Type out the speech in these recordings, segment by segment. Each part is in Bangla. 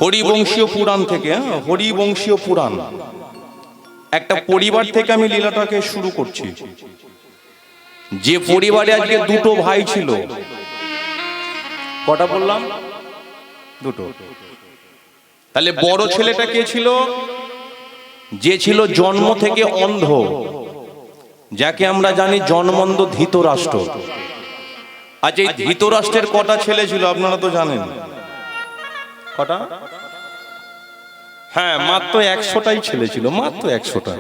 হরিবংশীয় পুরাণ থেকে, হরিবংশীয় পুরাণ, একটা পরিবার থেকে আমি লীলাটাকে শুরু করছি। যে পরিবারে আজকে দুটো ভাই ছিল, কটা বললাম? দুটো। তাহলে বড় ছেলেটা কে ছিল? যে ছিল জন্ম থেকে অন্ধ, যাকে আমরা জানি জন্মন্ধ ধৃতরাষ্ট্র। আজ এই ধৃতরাষ্ট্রের কটা ছেলে ছিল আপনারা তো জানেন? কটা? হ্যাঁ, মাত্র 100টাই ছেলে ছিল, মাত্র 100টা।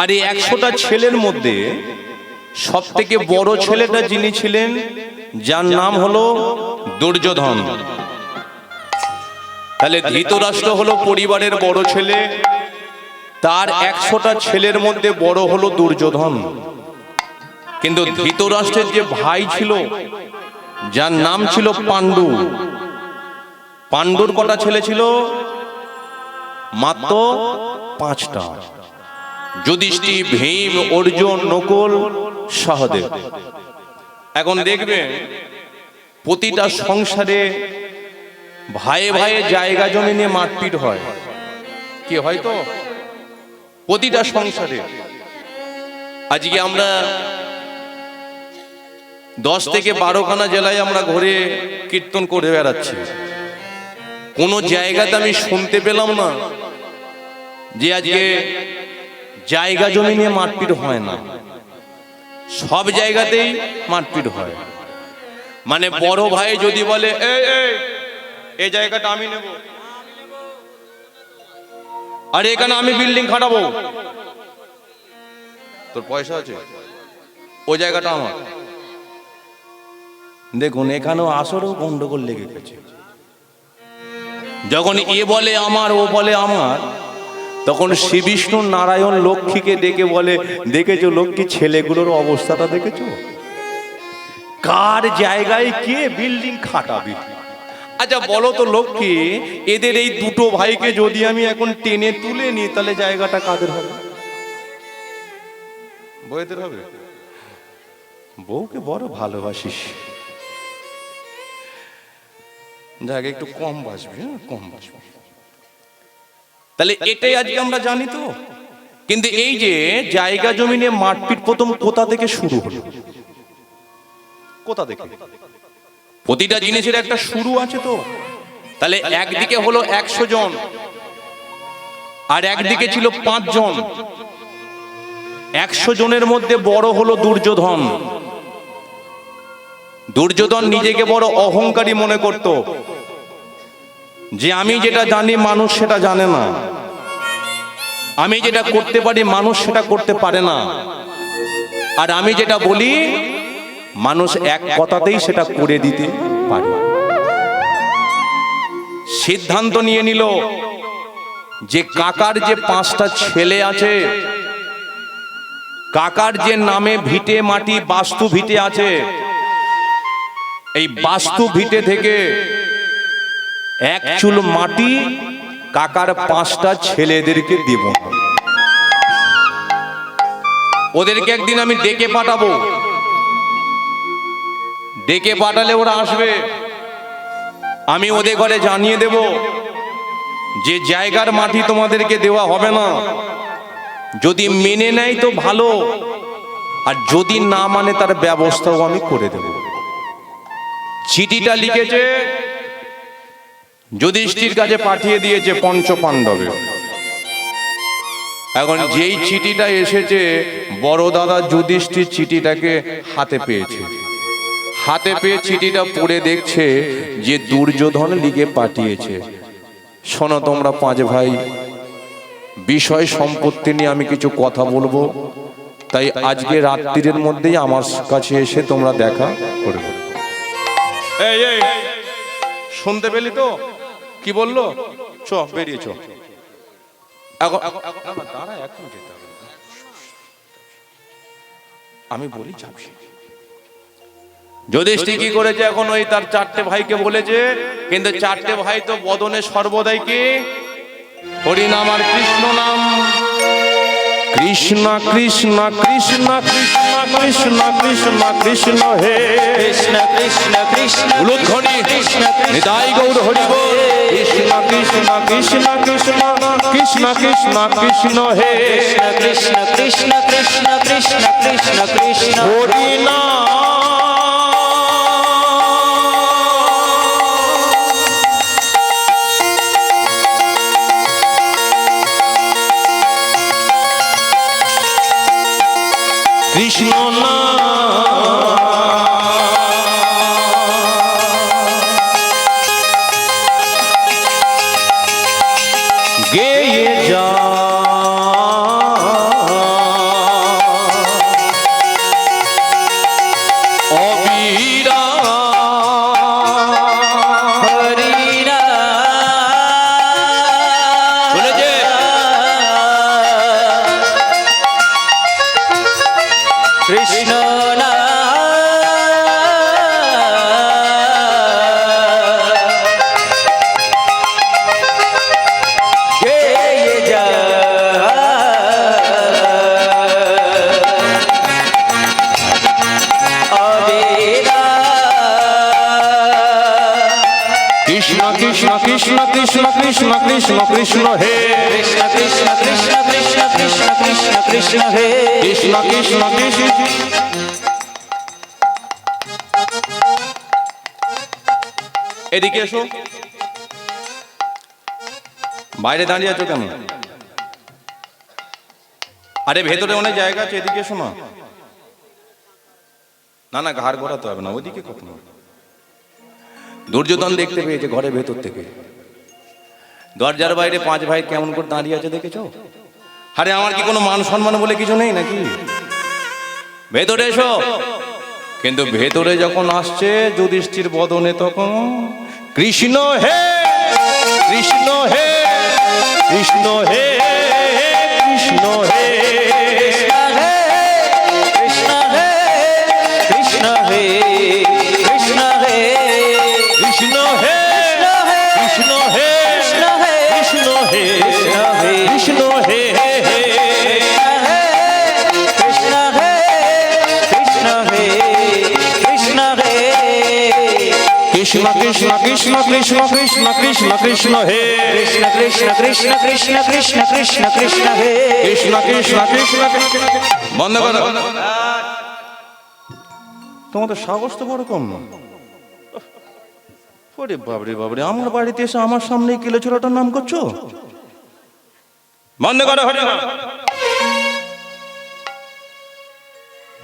আর এই 100টা ছেলের মধ্যে সব থেকে বড় ছেলেটা যিনি ছিলেন, যার নাম হলো দুর্যোধন। তাহলে ধৃতরাষ্ট্র হলো পরিবারের বড় ছেলে, তার 100টা ছেলের মধ্যে বড় হলো দুর্যোধন। কিন্তু ধৃতরাষ্ট্রের যে ভাই ছিল, যার নাম ছিল পাণ্ডু, পাণ্ডুর কটা ছেলে ছিল? মাত্র 5টা। যুধিষ্ঠির, ভীম, অর্জুন, নকুল, সহদেব। এখন দেখবেন প্রতিটা সংসারে ভাইয়ে ভাইয়ে জায়গা জমি নিয়ে মারপিট হয়। কি হয়? তো প্রতিটা সংসারে। আজকে আমরা 10 থেকে 12খানা জেলায় আমরা ঘুরে কীর্তন করে বেড়াচ্ছি। কোনো জায়গাতে আমি শুনতে পেলাম না যে আজকে জায়গা জমি নিয়ে মারপিট হয় না। সব জায়গাতেই মারপিট হয়। মানে বড় ভাই যদি বলে এই জায়গাটা আমি নেব, আর এখানে আমি বিল্ডিং খাটাবো, তোর পয়সা আছে, ওই জায়গাটা আমার। দেখুন, এখানেও আসরও গন্ডগোল লেগে গেছে। যখন এ বলে আমার, ও বলে আমার, তখন শ্রী বিষ্ণু নারায়ণ লক্ষ্মীকে ডেকে বলে, দেখেছো লক্ষ্মী, ছেলেগুলোর অবস্থাটা দেখেছো? কার জায়গায় কে বিল্ডিং খাটাবি? আচ্ছা বলো তো লক্ষ্মী, এদের এই দুটো ভাইকে যদি আমি এখন টেনে তুলে নিই, তাহলে জায়গাটা কাদের হবে? বউদের হবে। বউকে বড় ভালোবাসিস, জায়গা একটু কম বাসবি, কম বাসবি। তাহলে এটাই আজকে আমরা জানি তো। কিন্তু এই যে জায়গা জমি নিয়ে মারপিট প্রথম কোথা থেকে শুরু হলো? কোথা থেকে? প্রতিটা জিনিসের একটা শুরু আছে তো। তাহলে একদিকে হলো 100 জন, আর একদিকে ছিল 5 জন। 100 জনের মধ্যে বড় হলো দুর্যোধন। দুর্যোধন নিজেকে বড় অহংকারী মনে করত, যে আমি যেটা জানি মানুষ সেটা জানে না, আমি যেটা করতে পারি মানুষ সেটা করতে পারে না, আর আমি যেটা বলি মানুষ এক কথাতেই সেটা করে দিতে পারে। সিদ্ধান্ত নিয়ে নিল যে কাকার যে 5টা ছেলে আছে, কাকার যে নামে ভিটে মাটি বাস্তু ভিটে আছে, এই বাস্তু ভিটে থেকে এক চুল মাটি কাকার 5টা ছেলেদেরকে দিব। ওদেরকে একদিন আমি ডেকে পাঠাবো, ডেকে পাঠালে ওরা আসবে। আমি ওদের ঘরে জানিয়ে দেব যে জায়গার মাটি তোমাদেরকে দেওয়া হবে না। যদি মেনে নেয় তো ভালো, আর যদি না মানে তার ব্যবস্থাও আমি করে দেব। চিঠিটা লিখেছে, যুধিষ্ঠির কাছে পাঠিয়ে দিয়েছে পঞ্চ পাণ্ডবে। এখন যেই চিঠিটা এসেছে, বড় দাদা যুধিষ্ঠির চিঠিটাকে হাতে পেয়েছে। হাতে পেয়ে চিঠিটা পড়ে দেখছে যে দুর্যোধন লিখে পাঠিয়েছে, শোনো তোমরা 5 ভাই, বিষয় সম্পত্তি নিয়ে আমি কিছু কথা বলবো, তাই আজকে রাত্রির মধ্যেই আমার কাছে এসে তোমরা দেখা করবে। এই শুনতে পেলি তো কি বললো? চ বেরিয়ে চ। এখন দাঁড়া, এখন যেতে হবে। আমি বলি যাবি। যুধিষ্ঠির কি করেছে? এখন ওই তার 4টে ভাইকে বলেছে, কিন্তু 4টে ভাই তো বদনে সর্বদাই কি হরিনাম আর কৃষ্ণ নাম। কৃষ্ণ কৃষ্ণ কৃষ্ণ কৃষ্ণ কৃষ্ণ কৃষ্ণ কৃষ্ণ হে কৃষ্ণ কৃষ্ণ কৃষ্ণ উলুধ্বনি নিতাই গৌর হরি বল। কৃষ্ণ কৃষ্ণ কৃষ্ণ কৃষ্ণ কৃষ্ণ হে কৃষ্ণ কৃষ্ণ কৃষ্ণ কৃষ্ণ কৃষ্ণ কৃষ্ণ হরি নাম কৃষ্ণ গেয়ে যা অবিরা হরি শুনেছে কৃষ্ণ কৃষ্ণ কৃষ্ণ কৃষ্ণ কৃষ্ণ কৃষ্ণ কৃষ্ণ হে কৃষ্ণ কৃষ্ণ কৃষ্ণ কৃষ্ণ কৃষ্ণ কৃষ্ণ কৃষ্ণ হে কৃষ্ণ কৃষ্ণ কৃষ্ণ এদিকে এসো বাইরে দাঁড়িয়ে আছো কেন আরে ভেতরে অনেক জায়গা আছে এদিকে এসো না না না ঘাড় ঘোরাতে হবে না ওইদিকে কখনো দুর্যোধন দেখতে পেয়েছে ঘরের ভেতর থেকে দরজার বাইরে পাঁচ ভাই কেমন করে দাঁড়িয়ে আছে দেখেছো আরে আমার কি কোনো মান সম্মান বলে কিছু নেই নাকি ভেতরে এসো কিন্তু ভেতরে যখন আসছে যুধিষ্ঠির বদনে তখন কৃষ্ণ হে কৃষ্ণ হে কৃষ্ণ হে কৃষ্ণ হে কৃষ্ণ হে কৃষ্ণ হে কৃষ্ণ হে কৃষ্ণ হে কৃষ্ণ হে কৃষ্ণ হে কৃষ্ণ হে কৃষ্ণ হে কৃষ্ণ হে কৃষ্ণ হে কৃষ্ণ কৃষ্ণ কৃষ্ণ কৃষ্ণ কৃষ্ণ কৃষ্ণ কৃষ্ণ হে কৃষ্ণ কৃষ্ণ কৃষ্ণ কৃষ্ণ কৃষ্ণ কৃষ্ণ কৃষ্ণ হে কৃষ্ণ কৃষ্ণ কৃষ্ণ বন্ধ করো তোমাদের সাহস তো বড় কম না ওরে বাবরে বাবরে আমার বাড়িতে এসে আমার সামনে কিলো ছোড়াটার নাম করছো বন্ধ করো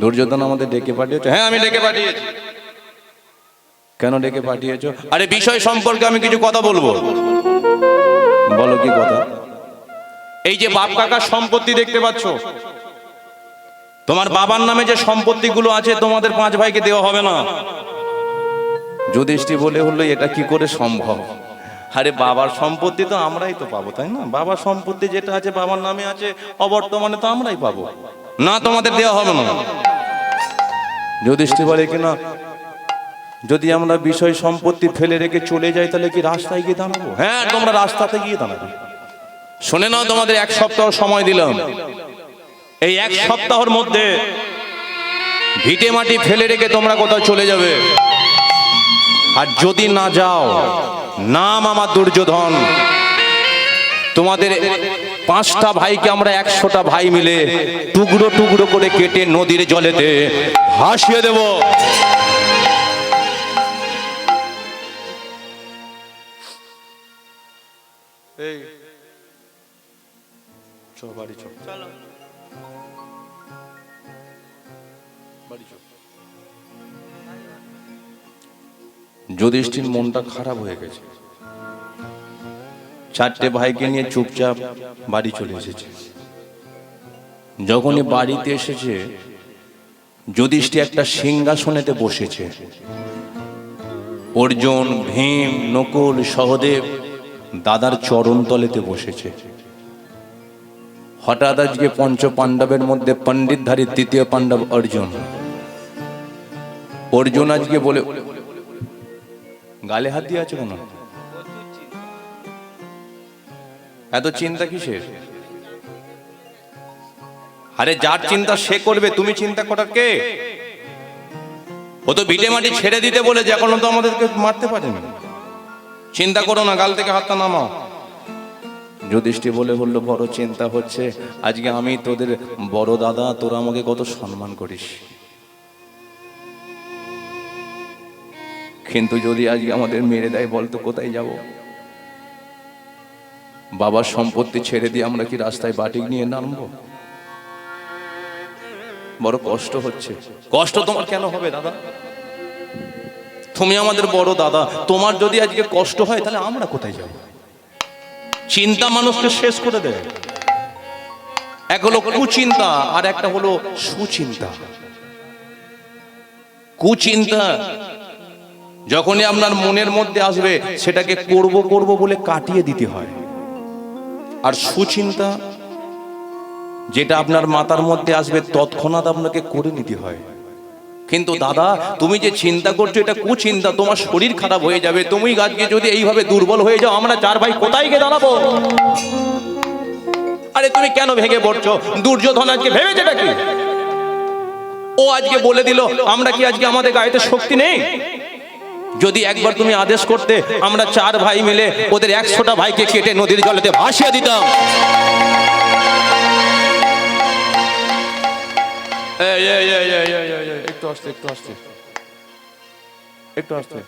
দুর্যোধন আমাদের ডেকে পাঠিয়েছো হ্যাঁ আমি ডেকে পাঠিয়েছি কেন ডেকে পাঠিয়েছো আরে বিষয় সম্পর্কে আমি কিছু কথা বলবো বলো কি কথা এই যে বাপ কাকার সম্পত্তি দেখতে পাচ্ছ তোমার বাবার নামে যে সম্পত্তিগুলো আছে তোমাদের পাঁচ ভাইকে দেওয়া হবে না যুধিষ্ঠির বলে হলো এটা কি করে সম্ভব আরে বাবার সম্পত্তি তো আমরাই তো পাবো তাই না বাবার সম্পত্তি যেটা আছে বাবার নামে আছে অবর্তমানে তো আমরাই পাবো না তোমাদের দেওয়া হবে না যুধিষ্ঠির বলে কিনা যদি আমরা বিষয় সম্পত্তি ফেলে রেখে চলে যাই তাহলে কি রাস্তায় গিয়ে দাঁড়াবো হ্যাঁ তোমরা রাস্তাতে গিয়ে দাঁড়াবে শুনে নাও তোমাদের 1 সপ্তাহ সময় দিলাম এই 1 সপ্তাহের মধ্যে ভিটে মাটি ফেলে রেখে তোমরা কোথাও চলে যাবে আর যদি না যাও নাম আমার দুর্যোধন তোমাদের 5টা ভাইকে আমরা 100টা ভাই মিলে টুকরো টুকরো করে কেটে নদীর জলেতে ভাসিয়ে দেব এই চল বাড়ি চল বাড়ি চল যুধিষ্ঠির মনটা খারাপ হয়ে গেছে 4টে ভাইকে নিয়ে চুপচাপ বাড়ি চলে এসেছে যখনই বাড়িতে এসেছে যুধিষ্ঠির একটা সিংহাসনেতে বসেছে অর্জুন ভীম নকুল সহদেব দাদার চরণ তলেতে বসেছে হঠাৎ আজকে পঞ্চ পাণ্ডবের মধ্যে পণ্ডিতধারী তৃতীয় পাণ্ডব অর্জুন অর্জুন আজকে বলে গালে হাত দিয়ে আছে কেন এত চিন্তা কিসের আরে যার চিন্তা সে করবে তুমি চিন্তা করার কে ও তো ভিটে মাটি ছেড়ে দিতে বলে যে এখন তো আমাদেরকে মারতে পারেনি চিন্তা করো না গাল থেকে হাতটা নামাও যুধিষ্ঠির বললো বড় চিন্তা হচ্ছে, আজকে আমি তোদের বড় দাদা, তোরা আমাকে কত সম্মান করিস, কিন্তু যদি আজকে আমাদের মেরে দেয় বলতো কোথায় যাব? বাবার সম্পত্তি ছেড়ে দিয়ে আমরা কি রাস্তায় বাটিক নিয়ে নামবো? বড় কষ্ট হচ্ছে। কষ্ট তোমার কেন হবে দাদা? তুমি আমাদের বড় দাদা, তোমার যদি আজকে কষ্ট হয় তাহলে আমরা কোথায় যাব? চিন্তা মানুষকে শেষ করে দেয়। এক হলো কুচিন্তা আর একটা হলো সুচিন্তা। কুচিন্তা যখনই আপনার মনের মধ্যে আসবে সেটাকে করব করব বলে কাটিয়ে দিতে হয়, আর সুচিন্তা যেটা আপনার মাথার মধ্যে আসবে তৎক্ষণাৎ আপনাকে করে নিতে হয়। কিন্তু দাদা তুমি যে চিন্তা করছো এটা কুচিন্তা, তোমার শরীর খারাপ হয়ে যাবে। তুমি আজকে যদি এইভাবে দুর্বল হয়ে যাও, আমরা চার ভাই কোথায় গিয়ে দাঁড়াবো? আরে তুমি কেন ভেঙে পড়ছো? দুর্যোধন আজকে ভেবেছেটা কি? ও আজকে বলে দিল, আমরা কি আজকে আমাদের গায়েতে শক্তি নেই? যদি একবার তুমি আদেশ করতে, আমরা চার ভাই মিলে ওদের 100টা ভাইকে কেটে নদীর জলেতে ভাসিয়ে দিতাম। একটু আসতে, একটু আসতে, একটু আসতে।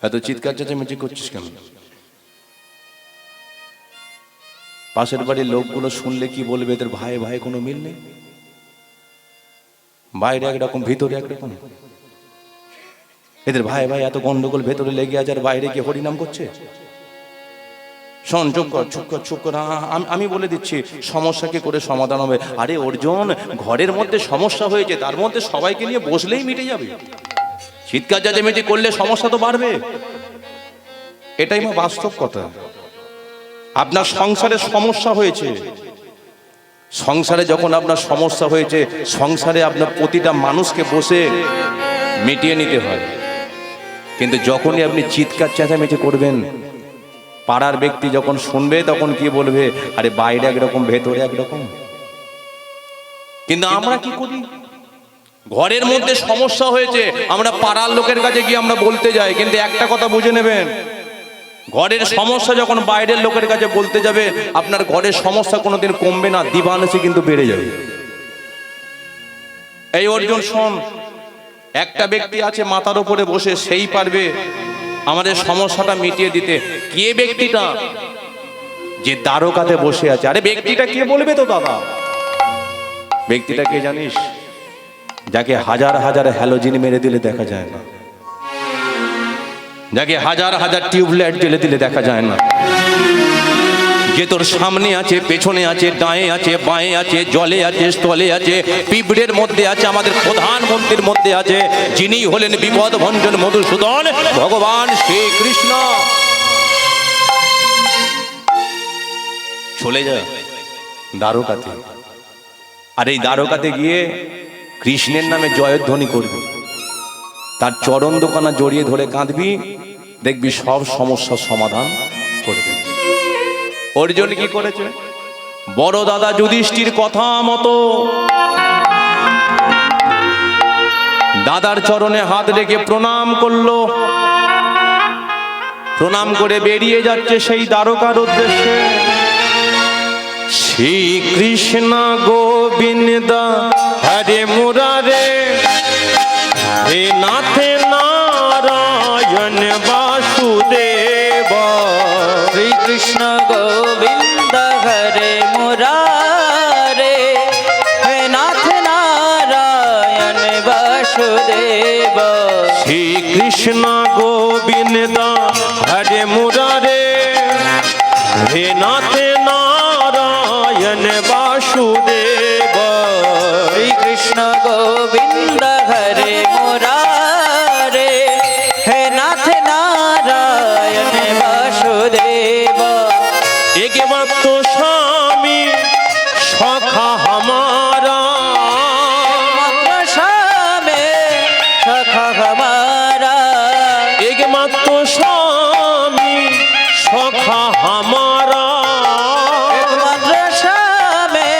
এত চিৎকার চেঁচামেচি করছিস কেন? পাশের বাড়ির লোকগুলো শুনলে কি বলবে? এদের ভাই ভাই কোনো মিল নেই, বাইরে একরকম ভিতরে একরকম। এদের ভাই ভাই এত গন্ডগোল ভেতরে লেগে আছে আর বাইরে গিয়ে হরিনাম করছে। শোন, চুপ কর, চুপ কর, চুপ কর। আমি বলে দিচ্ছি সমস্যা কি করে সমাধান হবে। আরে অর্জুন, ঘরের মধ্যে সমস্যা হয়েছে, তার মধ্যে সবাইকে নিয়ে বসলেই মিটে যাবে। চিৎকার চেঁচামেচি করলে সমস্যা তো বাড়বে, এটাই আমার বাস্তব কথা। আপনার সংসারে সমস্যা হয়েছে, সংসারে যখন আপনার সমস্যা হয়েছে, সংসারে আপনার প্রতিটা মানুষকে বসে মিটিয়ে নিতে হয়। কিন্তু যখনই আপনি চিৎকার চেঁচামেচি করবেন, পাড়ার ব্যক্তি যখন শুনবে তখন কি বলবে? আরে বাইরে একরকম ভেতরে একরকম। কিন্তু আমরা কি করি? ঘরের মধ্যে সমস্যা হয়েছে, আমরা পাড়ার লোকের কাছে গিয়ে আমরা বলতে যাই। কিন্তু একটা কথা বুঝে নেবেন, ঘরের সমস্যা যখন বাইরের লোকের কাছে বলতে যাবে, আপনার ঘরের সমস্যা কোনোদিন কমবে না, দিবানিশি কিন্তু বেড়ে যাবে। এই অর্জুন শোন, একটা ব্যক্তি আছে মাথার উপরে বসে, সেই পারবে আমাদের সমস্যাটা মিটিয়ে দিতে। কে ব্যক্তিটা? যে দ্বারকাতে বসে আছে। আরে ব্যক্তিটা কে বলবে তো দাদা? ব্যক্তিটা কে জানিস? যাকে হাজার হাজার হ্যালোজিন মেরে দিলে দেখা যায় না, যাকে হাজার হাজার টিউবলাইট জ্বেলে দিলে দেখা যায় না, যে তোর সামনে আছে, পেছনে আছে, ডায়ে আছে, বাঁয়ে আছে, জলে আছে, স্থলে আছে, পিঁপড়ের মধ্যে আছে, আমাদের প্রধানমন্ত্রীর মধ্যে আছে, যিনি হলেন বিপদ ভঞ্জন মধুসূদন ভগবান শ্রীকৃষ্ণ। চলে যা দ্বারকাতে, আর এই দ্বারকাতে গিয়ে কৃষ্ণের নামে জয়ধ্বনি করবি, তার চরণ দোকানা জড়িয়ে ধরে কাঁদবি, দেখবি সব সমস্যার সমাধান করবে। অর্জুন কি করেছে? বড় দাদা যুধিষ্ঠির কথা মতো দাদার চরণে হাত রেখে প্রণাম করলো। প্রণাম করে বেরিয়ে যাচ্ছে সেই দ্বারকার উদ্দেশ্যে। শ্রীকৃষ্ণ গোবিন্দ হরে মুরারে, হে নাথে নারায়ণ বাসুদেব। শ্রীকৃষ্ণ গোবিন্দ হরে মুরারে, হে নাথ নারায়ণ বাসুদেব। শ্রীকৃষ্ণ গোবিন্দ হরে মুরারে, হে নাথে নারায়ণ বাসুদেব। শ্রীকৃষ্ণ গোবিন্দ হরে মুরারে, হে নাথ নারায়ণ বাসুদেব। একে মাত্র স্বামী সখা हमारा, মাত্র স্বামী সখা हमारा। একমাত্র স্বামী সখা हमारा, একমাত্র স্বামী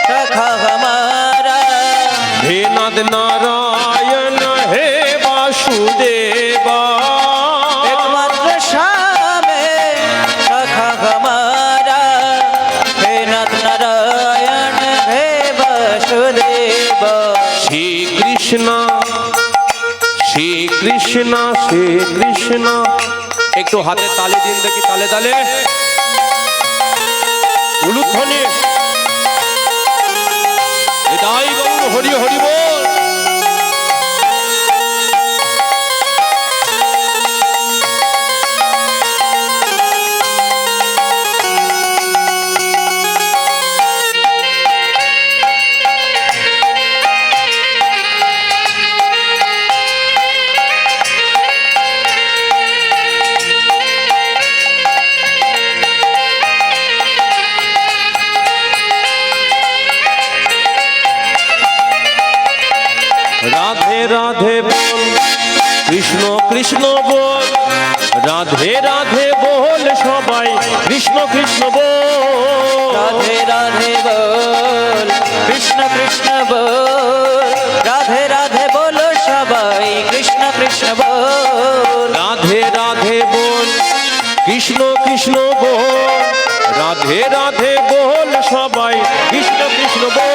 সখা हमारा। হে নাথ নারায়ণ হে বাসুদেবা। একমাত্র স্বামী কৃষ্ণ শ্রী কৃষ্ণ শ্রী কৃষ্ণ। একটু হাতে তালে দিন দেখি, তালে তালে উলুধ্বনি। এটাই গৌর হরি হরি বল। রাধে রাধে বল কৃষ্ণ কৃষ্ণ বল, রাধে রাধে বল সবাই কৃষ্ণ কৃষ্ণ বল। রাধে রাধে বল কৃষ্ণ কৃষ্ণ বল, রাধে রাধে বলো সবাই কৃষ্ণ কৃষ্ণ বল। রাধে রাধে বল কৃষ্ণ কৃষ্ণ বল, রাধে রাধে বল সবাই কৃষ্ণ কৃষ্ণ বল।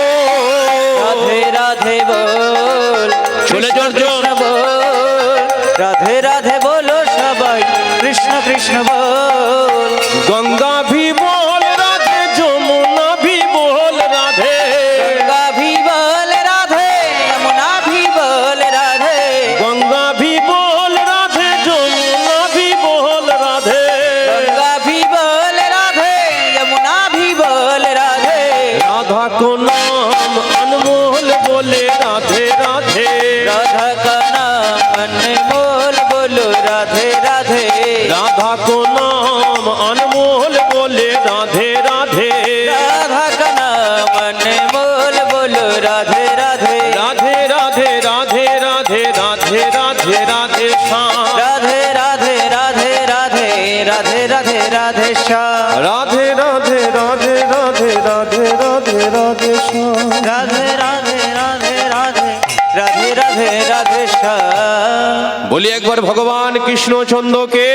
রাধে রাধে বল চলে কৃষ্ণ কৃষ্ণ বল, রাধে রাধে বলো সবাই কৃষ্ণ কৃষ্ণ বল। গঙ্গা ভি বল রাধে, যমুনা ভি বল রাধে, গঙ্গা ভি বল রাধে, যমুনা ভি বল রাধে, গঙ্গা ভি বল রাধে, যমুনা ভি বল রাধে, গঙ্গা ভি বল রাধে, যমুনা ভি বল রাধে। রাধা को नाम अनमोल बोले राधे राधे, राधा का नाम अनमोल बोलो राधे राधे, राधा को नाम अनमोल बोले राधे राधे, राधा का नाम अनमोल बोलो राधे राधे, राधे राधे राधे राधे राधे राधे राधे श्याम, राधे राधे राधे राधे राधे राधे राधे श्याम, राधे राधे राधे राधे राधे राधे राधे श्याम। राधे राधे राधे राधे राधे राधे राधे श्याम। बोलिए एक बार भगवान कृष्ण चंद्र के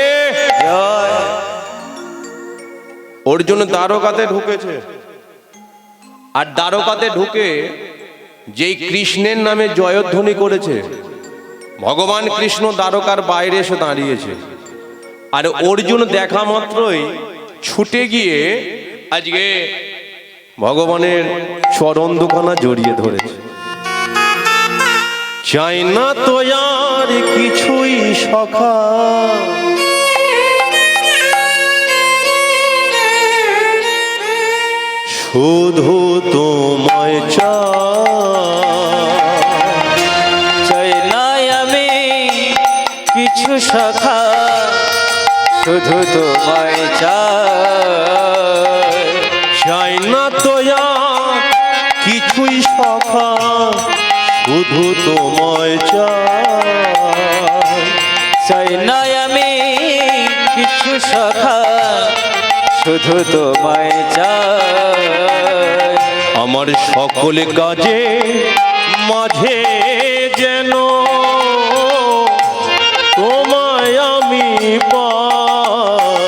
जय। অর্জুন দ্বারকাতে ঢুকেছে, আর দ্বারকাতে ঢুকে যেই কৃষ্ণের নামে জয়ধ্বনি করেছে, ভগবান কৃষ্ণ দ্বারকার বাইরে এসে দাঁড়িয়েছে। আর অর্জুন দেখা মাত্রই ছুটে গিয়ে আজকে ভগবানের চরণ দুখানা জড়িয়ে ধরেছে। চাই না তো আর কিছুই সখা, শুধু তোমায় চাই না আমি কিছু সখা, শুধু তোমায় চাই। চাই না তো আর কিছুই সখা, শুধু তোমায় চাই না আমি কিছু সখা, শুধু তোমায় চাই। আমার সকল কাজে মাঝে যেন তোমায় আমি পাই,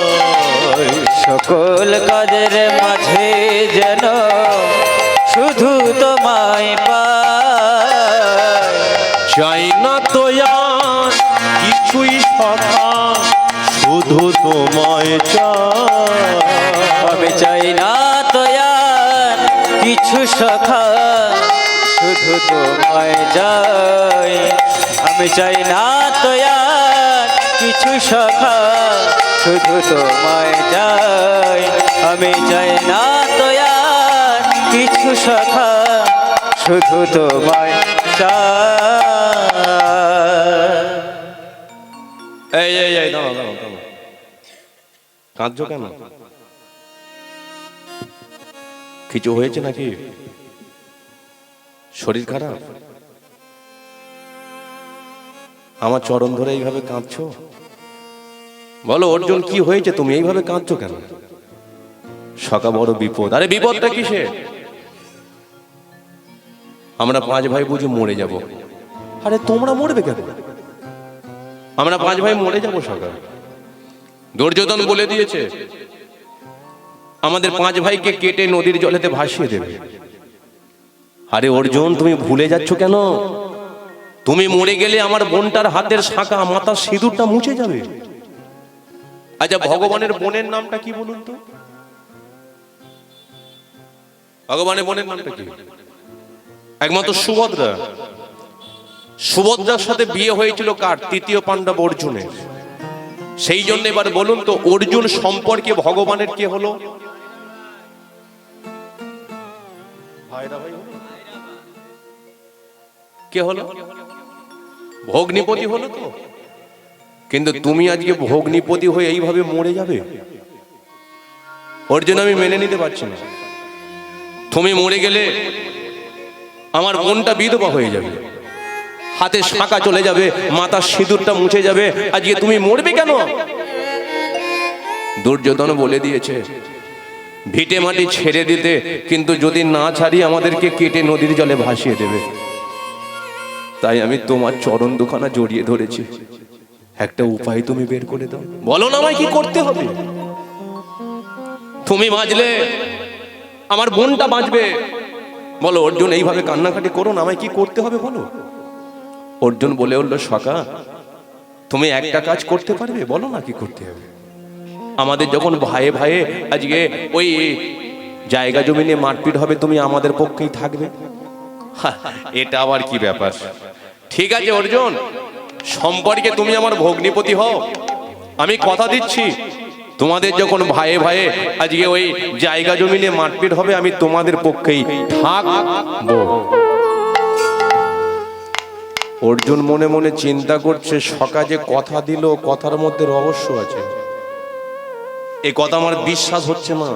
সকল কাজের মাঝে যেন শুধু তোমায় পাই। চাই না তো আর কিছুই সখা, শুধু তোমায় আমি চাই না তো আর কিছু সখা, শুধু তোমায় চাই। আমি চাই না তো আর কিছু সখা, শুধু তোমায় চাই। আমি চাই না তো আর কিছু সখা, শুধু তোমায় চাই। এই এই এই দাঁড়াও দাঁড়াও দাঁড়াও, কাঁদছো কেন? কিছু হয়েছে নাকি? শরীর খারাপ? আমার চরণ ধরে এইভাবে কাঁদছো? বলো অর্জুন কি হয়েছে, তুমি এইভাবে কাঁদছো কেন? সকা বড় বিপদ। আরে বিপদটা কিসে? আমরা 5 ভাই বুঝি মরে যাব। আরে তোমরা মরবে কেন? আমরা 5 ভাই মরে যাব সকা। দুর্যোধন বলে দিয়েছে আমাদের 5 ভাইকে কেটে নদীর জলেতে ভাসিয়ে দেবে। আরে অর্জুন তুমি ভুলে যাচ্ছ কেন? তুমি মরে গেলে আমার বোনটার হাতের শাঁখা মাথার সিঁদুরটা মুছে যাবে। আচ্ছা, ভগবানের বোনের নামটা কি বলুন তো? ভগবানের বোনের নামটা কি? একমাত্র সুভদ্রা। সুভদ্রার সাথে বিয়ে হয়েছিল কার? তৃতীয় পাণ্ডব অর্জুনের। সেই জন্য এবার বলুন তো, অর্জুন সম্পর্কে ভগবানের কে হলো? কে হলো? ভগ্নিপতি হলো তো। কিন্তু তুমি আজকে ভগ্নিপতি হয়ে এইভাবে মরে যাবে, অর্জুন আমি মেনে নিতে পারছি না। তুমি মরে গেলে আমার বোনটা বিধবা হয়ে যাবে, হাতে শাঁখা চলে যাবে, মাথার সিঁদুরটা মুছে যাবে। আজকে তুমি মরবে কেন? দুর্যোধন বলে দিয়েছে ভিটে মাটি ছেড়ে দিতে, কিন্তু যদি না ছাড়ি আমাদেরকে কেটে নদীর জলে ভাসিয়ে দেবে। তাই আমি তোমার চরণ দুখানা জড়িয়ে ধরেছি, একটা উপায় তুমি বের করে দাও, বলো না আমায় কি করতে হবে। তুমি বাঁচলে আমার বোনটা বাঁচবে। বলো অর্জুন, এইভাবে কান্নাকাটি করো না, আমায় কি করতে হবে বলো। অর্জুন বলে উঠল, সখা তুমি একটা কাজ করতে পারবে, বলো না কি করতে হবে। আমাদের যখন ভাইয়ে ভাইয়ে আজকে ওই জায়গা জমি নিয়ে মারপিট হবে, তুমি আমাদের পক্ষেই থাকবে। এটা আবার কি ব্যাপার? ঠিক আছে অর্জুন, সম্পর্কে তুমি আমার ভগ্নিপতি হও, আমি কথা দিচ্ছি তোমাদের যখন ভাইয়ে ভাইয়ে আজকে ওই জায়গা জমি নিয়ে মারপিট হবে, আমি তোমাদের পক্ষেই থাকবো। অর্জুন মনে মনে চিন্তা করছে, সখা যে কথা দিল, কথার মধ্যে রহস্য আছে। এই কথা আমার বিশ্বাস হচ্ছে না,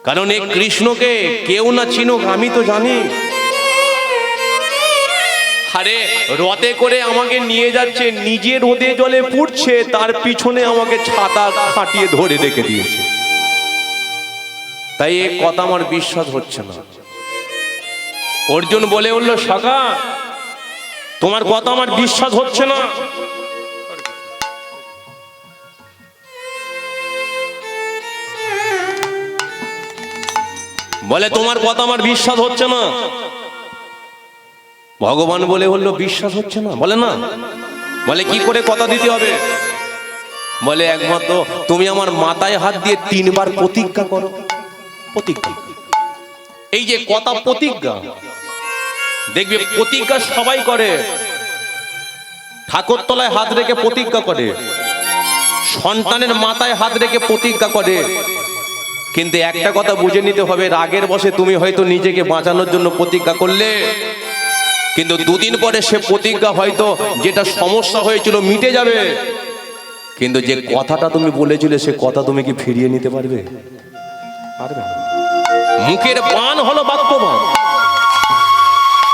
কারণ এই কৃষ্ণকে কেউ না চিনুক আমি তো জানি। আরে রথে করে আমাকে নিয়ে যাচ্ছে, নিজে রোদে জলে পুড়ছে, তার পিছনে আমাকে ছাতা খাটিয়ে ধরে রেখে দিয়েছে। তাই এই কথা আমার বিশ্বাস হচ্ছে না। অর্জুন বলে উঠল, সখা তোমার কথা আমার বিশ্বাস হচ্ছে না। বলে তোমার কথা আমার বিশ্বাস হচ্ছে না। ভগবান বলে হলো, বিশ্বাস হচ্ছে না? বলে না। বলে কি করে কথা দিতে হবে? বলে একমাত্র তুমি আমার মাথায় হাত দিয়ে 3 বার প্রতিজ্ঞা করো। প্রতিজ্ঞা, এই যে কথা প্রতিজ্ঞা, দেখবে প্রতিজ্ঞা সবাই করে, ঠাকুর তলায় হাত রেখে প্রতিজ্ঞা করে, সন্তানের মাথায় হাত রেখে প্রতিজ্ঞা করে। কিন্তু একটা কথা বুঝে নিতে হবে, রাগের বশে তুমি হয়তো নিজেকে বাঁচানোর জন্য প্রতিজ্ঞা করলে, কিন্তু 2 দিন পরে সে প্রতিজ্ঞা হয়তো যেটা সমস্যা হয়েছিল মিটে যাবে, কিন্তু যে কথাটা তুমি বলেছিলে সে কথা তুমি কি ফিরিয়ে নিতে পারবে? পারবে না। মুখের বাণ হলো বাক্যবাণ।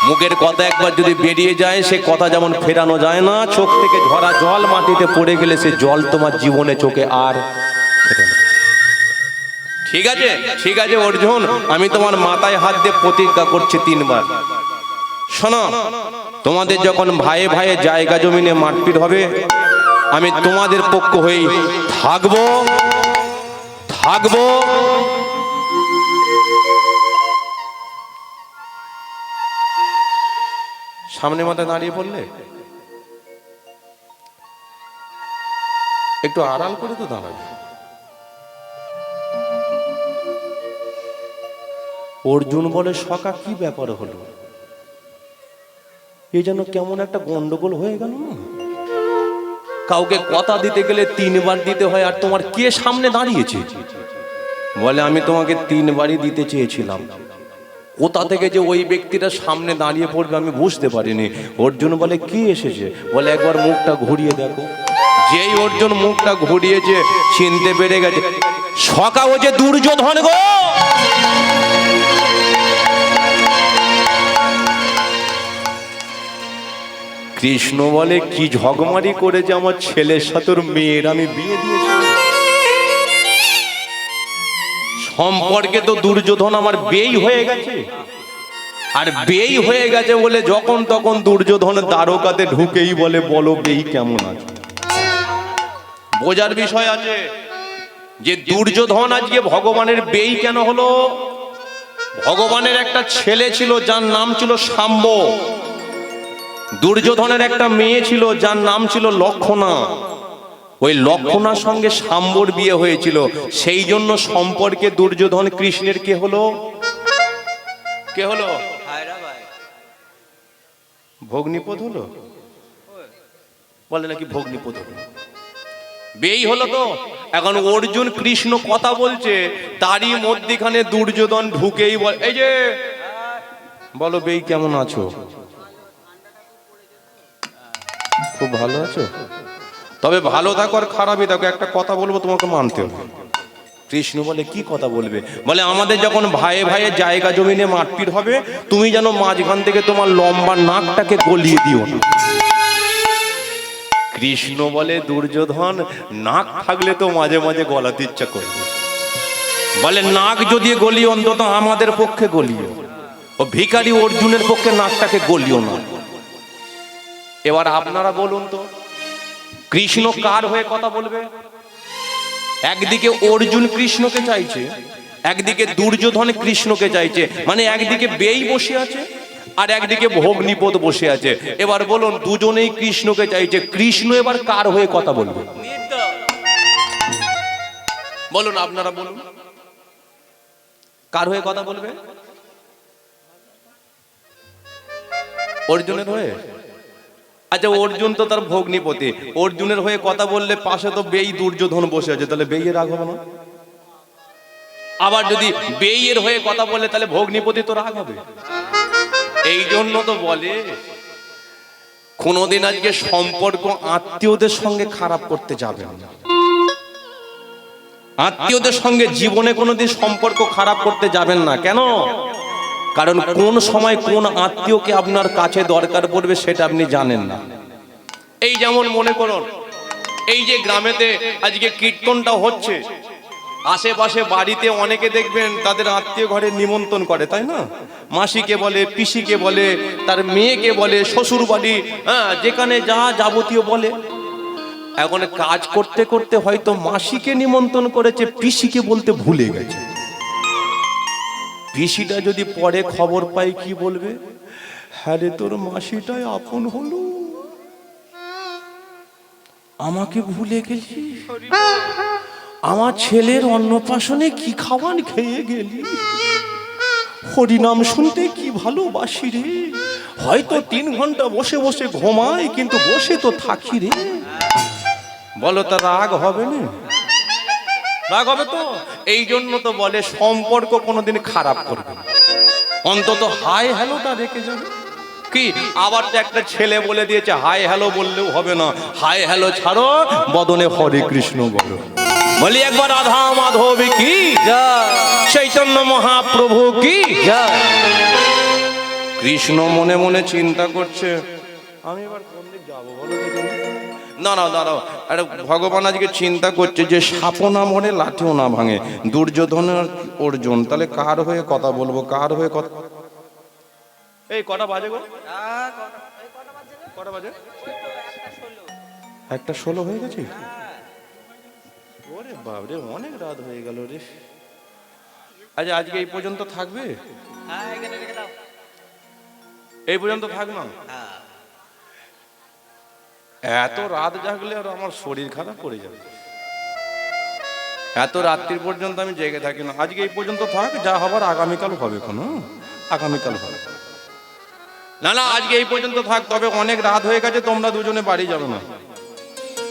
মুখের কথা একবার যদি বেরিয়ে যায়, সে কথা যেমন ফেরানো যায় না। চোখ থেকে ঝরা জল মাটিতে পড়ে গেলে সে জল তোমার জীবনে চোখে আর ফেরে না। ঠিক আছে, ঠিক আছে অর্জুন, আমি তোমার মাথায় হাত দিয়ে প্রতিজ্ঞা করছি 3 বার। শোনো, তোমাদের যখন ভাইয়ে ভাইয়ে জায়গা জমিনে মারপিট হবে, আমি তোমাদের পক্ষ হয়ে থাকবো থাকবো। সামনে মাথায় দাঁড়িয়ে পড়লে একটু আড়াল করে তো দাঁড়াবে। অর্জুন বলে, সখা কি ব্যাপার হলো? এই যেন কেমন একটা গন্ডগোল হয়ে গেল না? কাউকে কথা দিতে গেলে 3 বার দিতে হয়, আর তোমার কে সামনে দাঁড়িয়েছে? বলে আমি তোমাকে 3 বারই দিতে চেয়েছিলাম, কোথা থেকে যে ওই ব্যক্তিটা সামনে দাঁড়িয়ে পড়বে আমি বুঝতে পারিনি। অর্জুন বলে, কি এসেছে? বলে একবার মুখটা ঘুরিয়ে দেখো। যেই অর্জুন মুখটা ঘুরিয়েছে, চিনতে পেরে গেছে, সখা ও যে দুর্যোধন গো। কৃষ্ণ বলে, কি ঝগমারি করে যে আমার ছেলের সাথে ওর মেয়ের আমি বিয়ে দিয়েছি। সম্পর্কে তো দুর্যোধন আমার বেই হয়ে গেছে, আর বেই হয়ে গেছে বলে যখন তখন দুর্যোধন দ্বারকাতে ঢুকেই বলে, বলো বেই কেমন আছে। বোঝার বিষয় আছে যে দুর্যোধন আজকে ভগবানের বেই কেন হলো। ভগবানের একটা ছেলে ছিল যার নাম ছিল শাম্ব। দুর্যোধনের একটা মেয়ে ছিল যার নাম ছিল লক্ষণা। ওই লক্ষণার সঙ্গে শাম্বর বিয়ে হয়েছিল, সেই জন্য সম্পর্কে দুর্যোধন কৃষ্ণের কে হলো? কে হলো? ভগ্নিপদ হলো। বলে নাকি ভগ্নিপদ হলো, বেই হলো। তো এখন অর্জুন কৃষ্ণ কথা বলছে, তারই মধ্যখানে দুর্যোধন ঢুকেই বল, এই যে বলো বেই কেমন আছো? খুব ভালো আছো? তবে ভালো থাকো আর খারাপই থাকো, একটা কথা বলবো তোমাকে মানতে হবে। কৃষ্ণ বলে কি কথা বলবে? বলে আমাদের যখন ভাইয়ে ভাইয়ে জায়গা জমি নিয়ে মারপিট হবে, তুমি যেন মাঝখান থেকে তোমার লম্বা নাকটাকে গলিয়ে দিও না। কৃষ্ণ বলে দুর্যোধন নাক থাকলে তো মাঝে মাঝে গলাতে ইচ্ছা করবে, বলে নাক যদি গলিও অন্তত আমাদের পক্ষে গলিও, ও ভিখারি অর্জুনের পক্ষে নাকটাকে গলিও না। এবার আপনারা বলুন তো, কৃষ্ণ কার হয়ে কথা বলবে? একদিকে অর্জুন কৃষ্ণকে চাইছে, একদিকে দুর্যোধন কৃষ্ণকে চাইছে, মানে একদিকে বেই বসে আছে আর একদিকে ভগ্নিপদ বসে আছে। এবার বলুন, দুজনেই কৃষ্ণকে চাইছে, কৃষ্ণ এবার কার হয়ে কথা বলবে? বলুন, আপনারা বলুন, কার হয়ে কথা বলবে? অর্জুনের হয়ে? আচ্ছা, অর্জুন তো তার ভগ্নিপতি, অর্জুনের হয়ে কথা বললে পাশে তো বেই দুর্যোধন বসে আছে, তাহলে বেইয়ের রাগ হবে না? আবার যদি বেইয়ের হয়ে কথা বললে তাহলে ভগ্নিপতি তো রাগ হবে। এই জন্য তো বলে কোনদিন আজকে সম্পর্ক আত্মীয়দের সঙ্গে খারাপ করতে যাবেন না। আত্মীয়দের সঙ্গে জীবনে কোনোদিন সম্পর্ক খারাপ করতে যাবেন না। কেন? কারণ কোন সময় কোন আত্মীয়কে আপনার কাছে দরকার পড়বে সেটা আপনি জানেন না। এই যেমন মনে করুন, এই যে গ্রামেতে আজকে কীর্তনটা হচ্ছে, আশেপাশে বাড়িতে অনেকে দেখবেন তাদের আত্মীয় ঘরে নিমন্ত্রণ করে, তাই না? মাসিকে বলে, পিসিকে বলে, তার মেয়েকে বলে, শ্বশুর বাড়ি, যেখানে যা যাবতীয় বলে। এখন কাজ করতে করতে হয়তো মাসিকে নিমন্ত্রণ করেছে, পিসিকে বলতে ভুলে গেছে। পিসিটা যদি পরে খবর পায় কি বলবে? হ্যাঁ রে, তোর মাসিটাই আপন হলো, আমাকে ভুলে গেলি, আমার ছেলের অন্নপ্রাশনে কি খাবার খেয়ে গেলি, হরিনাম শুনতে কি ভালোবাসি রে, হয়তো 3 ঘন্টা বসে বসে ঘুমাই কিন্তু বসে তো থাকি রে। বলো, তার রাগ হবে না? রাগ হবে তো। এই জন্য তো বলে সম্পর্ক কোনোদিন খারাপ করবে না, অন্তত হাই হ্যালোটা রেখে যাবে। কি আবার তো একটা ছেলে বলে দিয়েছে হাই হ্যালো বললেও হবে না, হাই হ্যালো ছাড়ো, বদনে হরে কৃষ্ণ বলো। বলি একবার রাধা মাধব কি জয়, চৈতন্য মহাপ্রভু কি জয়। কৃষ্ণ মনে মনে চিন্তা করছে, আমি এবার কোন দিক যাবো বলো দেখি? দাঁড়াও দাঁড়াও, আরে ভগবান আজকে চিন্তা করছে যে সাপও না মরে লাঠিও না ভাঙে, দুর্যোধন আর অর্জুন, তাহলে কার হয়ে কথা বলবো, কার হয়ে কথা? এই কটা বাজে গো? কটা বাজে? 1:16 হয়ে গেছে। ওরে বাবরে, অনেক রাত হয়ে গেল রে। আচ্ছা, আজকে এই পর্যন্ত থাকবে? এই পর্যন্ত থাক না। এত রাত জাগলে আর আমার শরীর খারাপ করে যাবে। এত রাত্রির পর্যন্ত আমি জেগে থাকি না। আজকে এই পর্যন্ত থাক, যা হবার আগামীকাল হবে, কোনো আগামীকাল হবে না। না, আজকে এই পর্যন্ত থাক। তবে অনেক রাত হয়ে গেছে, তোমরা দুজনে বাড়ি যাবে না।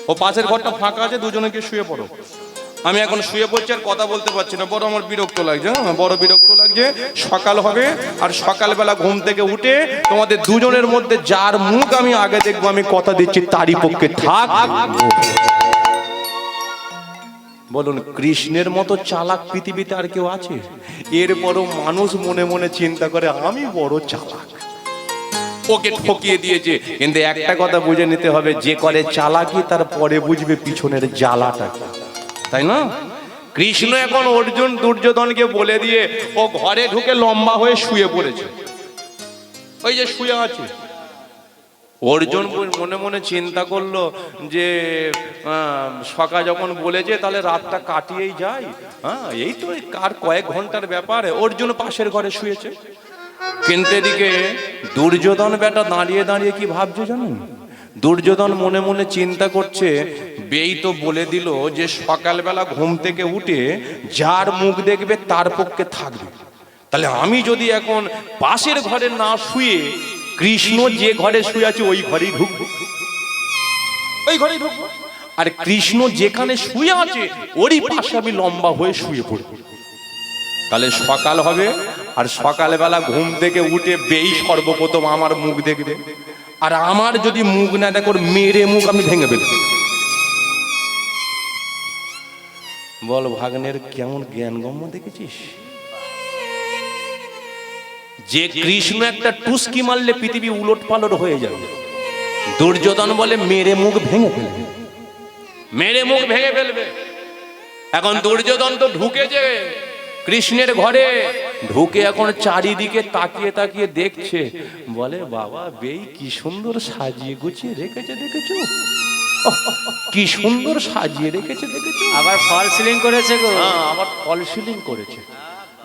ও পাশের ঘরটা ফাঁকা আছে, দুজনে গিয়ে শুয়ে পড়ো। আমি এখন শুয়ে পড়ছি, আর কথা বলতে পারছি না, বড় আমার বিরক্ত লাগছে, বড় বিরক্ত লাগছে। সকাল হবে, আর সকালবেলা ঘুম থেকে উঠে তোমাদের দুজনের মধ্যে যার মুখ আমি আগে দেখবো, আমি কথা দিচ্ছি তারই পক্ষে থাক। বলুন, কৃষ্ণের মতো চালাক পৃথিবীতে আর কেউ আছে? এরপরও মানুষ মনে মনে চিন্তা করে আমি বড় চালাক, ওকে ঠকিয়ে দিয়েছে। কিন্তু একটা কথা বুঝে নিতে হবে, যে করে চালাকি তার পরে বুঝবে পিছনের জ্বালাটা, তাই না? কৃষ্ণ এখন অর্জুন দুর্যোধনকে বলে দিয়ে ও ঘরে ঢুকে লম্বা হয়ে শুয়ে পড়েছে। ওই যে শুয়ে আছে, অর্জুন মনে মনে চিন্তা করলো যে সকাল যখন বলেছে তাহলে রাতটা কাটিয়েই যায়। এই তো আর কয়েক ঘন্টার ব্যাপার। অর্জুন পাশের ঘরে শুয়েছে। কিন্তু এদিকে দুর্যোধন বেটা দাঁড়িয়ে দাঁড়িয়ে কি ভাবছে জানেন? দুর্যোধন মনে মনে চিন্তা করছে, বেই তো বলে দিল যে সকালবেলা ঘুম থেকে উঠে যার মুখ দেখবে তার পক্ষে থাকবে। তাহলে আমি যদি এখন পাশের ঘরে না শুয়ে কৃষ্ণ যে ঘরে শুয়ে আছে ওই ঘরেই ঢুকবো, ওই ঘরেই ঢুকবো। আর কৃষ্ণ যেখানে শুয়ে আছে ওরই পাশে আমি লম্বা হয়ে শুয়ে পড়বো। তাহলে সকাল হবে, আর সকালবেলা ঘুম থেকে উঠে বেই সর্বপ্রথম আমার মুখ দেখবে, আর আমার যদি মুখ না দেখো মেরে মুখ আমি ভেঙে ফেলবো। বল ভাগ্নের কেমন জ্ঞানগম্য দেখেছিস? যে কৃষ্ণ একটা টুসকি মারলে পৃথিবী উলট পালট হয়ে যাবে, দুর্যোধন বলে মেরে মুখ ভেঙে ফেলবে, মেরে মুখ ভেঙে ফেলবে। এখন দুর্যোধন তো ঢুকেছে কৃষ্ণের ঘরে, ঢুকে এখন চারিদিকে তাকিয়ে তাকিয়ে দেখছে, বলে বাবা বেই কি সুন্দর সাজিয়ে গুছিয়ে রেখেছে, দেখেছো? কি সুন্দর সাজিয়ে রেখেছে, দেখেছো? আবার ফল সিলিং করেছে গো। হ্যাঁ, আবার ফল সিলিং করেছে।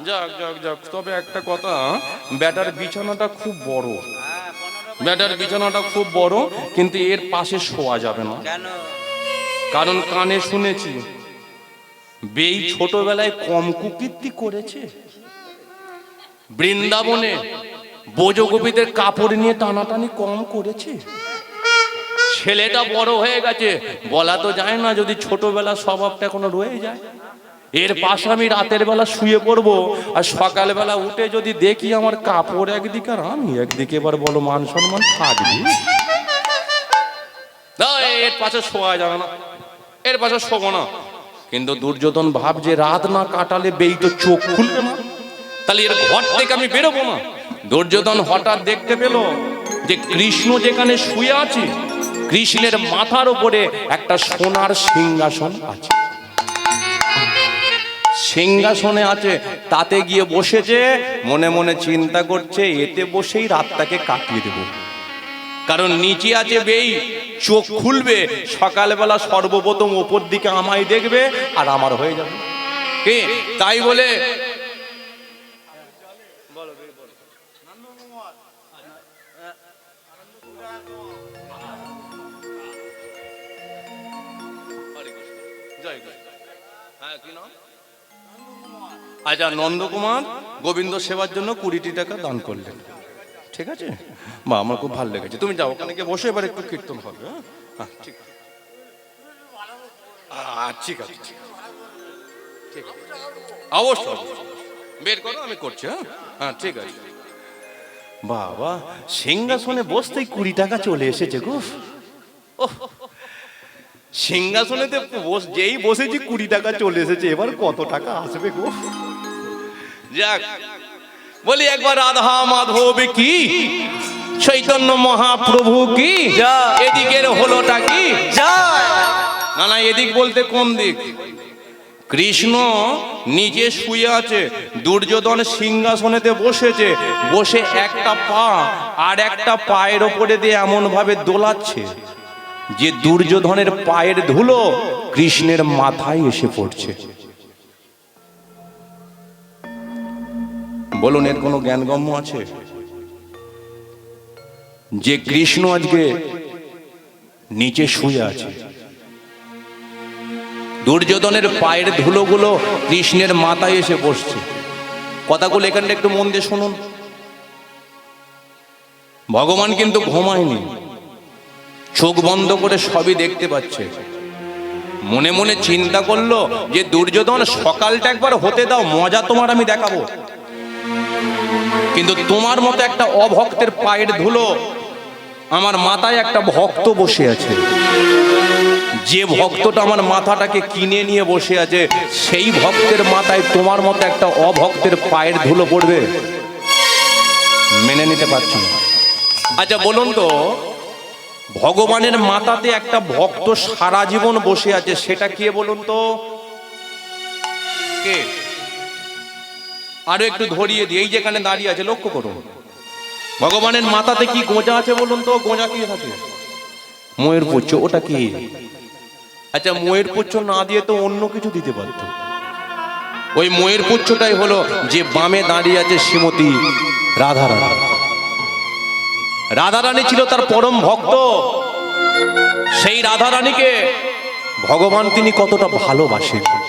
যাক যাক যাক, তবে একটা কথা, ব্যাটার বিছানাটা খুব বড়, ব্যাটার বিছানাটা খুব বড়, কিন্তু এর পাশে শোয়া যাবে না। কারণ কানে শুনেছি বেই ছোটবেলায় কম কুকীর্তি করেছে। বৃন্দাবনে বোজগোপীদের কাপড় নিয়ে টানাটানি কম করেছে। ছেলেটা বড় হয়ে গেছে, বলা তো যায় না যদি ছোটবেলা স্বভাবটা এখনো রয়ে যায়। এর পাশে আমি রাতের বেলা শুয়ে পড়বো, আর সকালবেলা উঠে যদি দেখি আমার কাপড় একদিকে আর আমি একদিকে, এবার বলো মান সম্মান থাকবে? এর পাশে শোয়া যাবে না, এর পাশে শোবো না। কিন্তু দুর্যোধন ভাবছে রাত না কাটালে বেই তো চোখ খুলবে না, তাহলে এর ঘর থেকে আমি বেরোবো না। দুর্যোধন হঠাৎ দেখতে পেল যে কৃষ্ণ যেখানে শুয়ে আছে, কৃষ্ণের মাথার উপরে একটা সোনার সিংহাসন আছে, সিংহাসনে আছে, তাতে গিয়ে বসেছে। মনে মনে চিন্তা করছে এতে বসেই রাতটাকে কাটিয়ে দেব। কারণ নিচে আছে বেই, চোখ খুলবে সকালবেলা সর্বপ্রথম ওপর দিকে আমায় দেখবে আর আমার হয়ে যাবে। কে তাই বলে আচ্ছা, নন্দকুমার গোবিন্দ সেবার জন্য 20টি টাকা দান করলেন, ঠিক আছে? বা আমার খুব ভালো লেগেছে। তুমি যাও ওখানে গিয়ে বসে, এবার একটু কীর্তন হবে। হ্যাঁ ঠিক আছে, ঠিক আছে, ঠিক আছে, অবশ্যই বের করো, আমি করছি। হ্যাঁ হ্যাঁ ঠিক আছে। বাবা, সিংহাসনে বসতেই 20 টাকা চলে এসেছে গো। সিংহাসনেতে যেই বসেছি 20 টাকা চলে এসেছে, এবার কত টাকা আসবে গো? যাক, বলি একবার রাধা মাধব কি, চৈতন্য মহাপ্রভু কি, এদিকের হলোটা কি? না না, এদিক বলতে কোন দিক? কৃষ্ণ নিজে শুয়ে আছে, দুর্যোধন সিংহাসনেতে বসেছে, বসে একটা পা আর একটা পায়ের ওপরে দিয়ে এমন ভাবে দোলাচ্ছে যে দুর্যোধনের পায়ের ধুলো কৃষ্ণের মাথায় এসে পড়ছে। বলুন, এর কোনো জ্ঞানগম্য আছে? যে কৃষ্ণ আজকে নিচে শুয়ে আছে, দুর্যোধনের পায়ের ধুলোগুলো কৃষ্ণের মাথায় এসে বসছে। কথাগুলো এখানটা একটু মন দিয়ে শুনুন। ভগবান কিন্তু ঘুমায়নি, চোখ বন্ধ করে সবই দেখতে পাচ্ছে। মনে মনে চিন্তা করলো যে দুর্যোধন সকালটা একবার হতে দাও, মজা তোমার আমি দেখাবো। কিন্তু তোমার মতো একটা অভক্তের পায়ের ধুলো আমার মাথায় একটা ভক্ত বসে আছে, যে ভক্তটা আমার মাথাটাকে কিনে নিয়ে বসে আছে, সেই ভক্তের মাথায় তোমার মতো একটা অভক্তের পায়ের ধুলো পড়বে? মেনে নিতে পারছো না? আচ্ছা বলুন তো, ভগবানের মাথাতে একটা ভক্ত সারা জীবন বসে আছে, সেটা কে বলুন তো? কে? আরো একটু ধরিয়ে দিই, এই যেখানে দাঁড়িয়ে আছে লক্ষ্য করুন, ভগবানের মাথাতে কি গোঁজা আছে বলুন তো? গোঁজা কি থাকে? ময়ের পুচ্ছ, ওটা কি? আচ্ছা, ময়ের পুচ্ছ না দিয়ে তো অন্য কিছু দিতে পারত। ওই ময়ের পুচ্ছটাই হলো যে বামে দাঁড়িয়ে আছে শ্রীমতী রাধারানী। রাধারানী ছিল তার পরম ভক্ত। সেই রাধারানীকে ভগবান তিনি কতটা ভালোবাসেন।